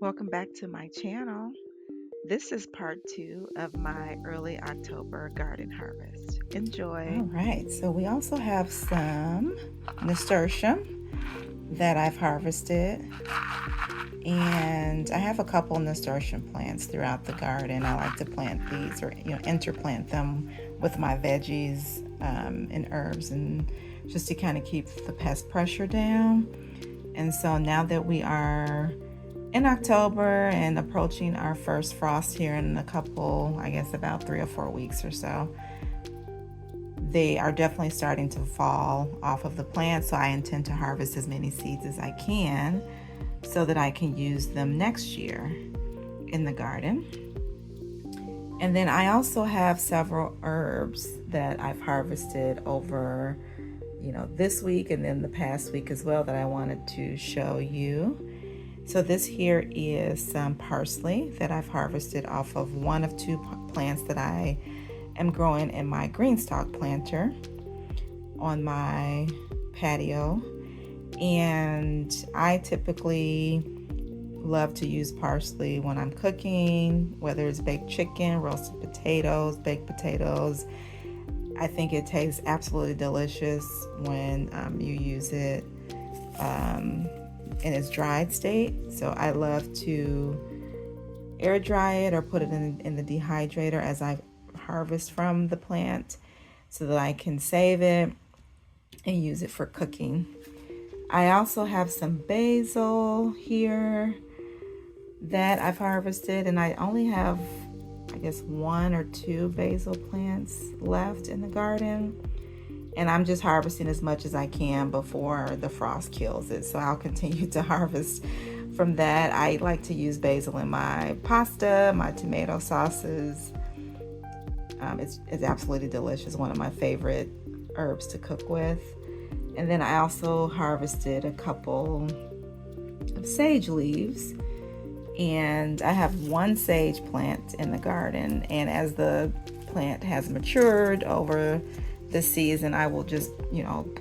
Welcome back to my channel. This is part two of my early October garden harvest. All Enjoy. right, so we also have some nasturtium that I've harvested, and I have a couple nasturtium plants throughout the garden. I like to plant these or interplant them with my veggies and herbs, and just to kind of keep the pest pressure down. And so now that we are in October and approaching our first frost here in a couple, I guess about 3 or 4 weeks or so, they are definitely starting to fall off of the plant. So I intend to harvest as many seeds as I can so that I can use them next year in the garden. And then I also have several herbs that I've harvested over, this week and then the past week as well that I wanted to show you. So this here is some parsley that I've harvested off of one of two plants that I am growing in my green stalk planter on my patio. And I typically love to use parsley when I'm cooking, whether it's baked chicken, roasted potatoes, baked potatoes. I think it tastes absolutely delicious when you use it in its dried state. So I love to air dry it or put it in the dehydrator as I harvest from the plant so that I can save it and use it for cooking. I also have some basil here that I've harvested, and I only have, I guess, 1 or 2 basil plants left in the garden. And I'm just harvesting as much as I can before the frost kills it. So I'll continue to harvest from that. I like to use basil in my pasta, my tomato sauces. It's absolutely delicious. One of my favorite herbs to cook with. And then I also harvested a couple of sage leaves. And I have one sage plant in the garden. And as the plant has matured over the season, I will just,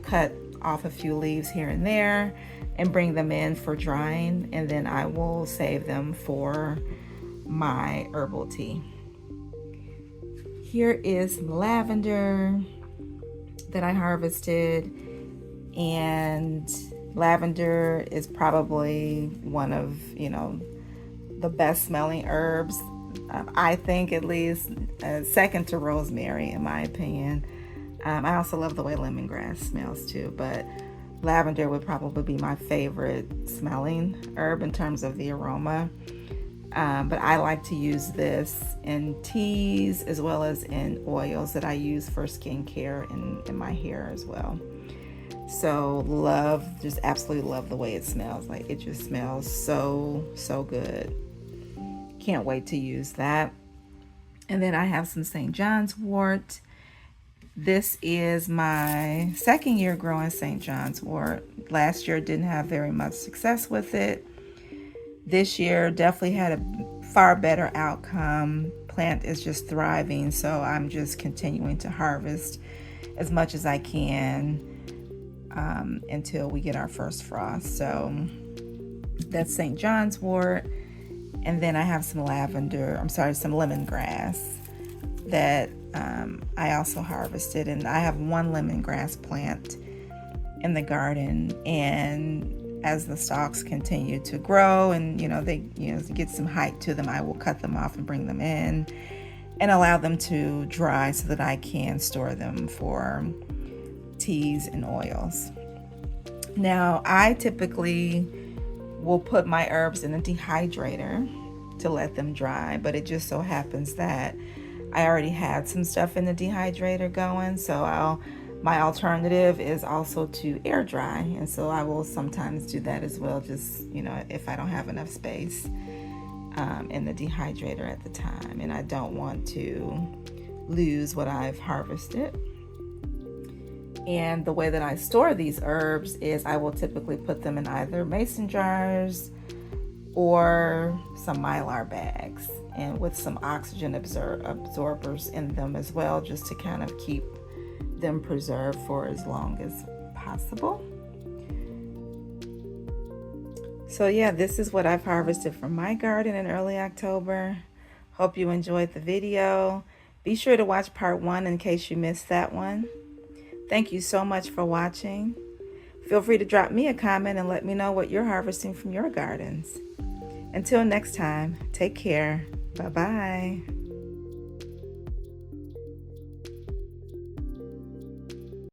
cut off a few leaves here and there and bring them in for drying. And then I will save them for my herbal tea. Here is some lavender that I harvested, and lavender is probably one of, the best smelling herbs. I think, at least, second to rosemary in my opinion. I also love the way lemongrass smells too, but lavender would probably be my favorite smelling herb in terms of the aroma. But I like to use this in teas as well as in oils that I use for skincare and in my hair as well. So just absolutely love the way it smells. Like, it just smells so, so good. Can't wait to use that. And then I have some St. John's wort. This is my second year growing St. John's wort. Last year didn't have very much success with it. This year definitely had a far better outcome. Plant is just thriving, so I'm just continuing to harvest as much as I can until we get our first frost. So that's St. John's wort. And then I have some some lemongrass that I also harvested. And I have one lemongrass plant in the garden, and as the stalks continue to grow and they get some height to them, I will cut them off and bring them in and allow them to dry so that I can store them for teas and oils. Now, I typically will put my herbs in a dehydrator to let them dry, but it just so happens that I already had some stuff in the dehydrator going, so my alternative is also to air dry, and so I will sometimes do that as well, just if I don't have enough space in the dehydrator at the time and I don't want to lose what I've harvested. And the way that I store these herbs is I will typically put them in either mason jars or some mylar bags, and with some oxygen absorbers in them as well, just to kind of keep them preserved for as long as possible. So yeah, this is what I've harvested from my garden in early October. Hope you enjoyed the video. Be sure to watch part 1 in case you missed that one. Thank you so much for watching. Feel free to drop me a comment and let me know what you're harvesting from your gardens. Until next time, take care. Bye-bye.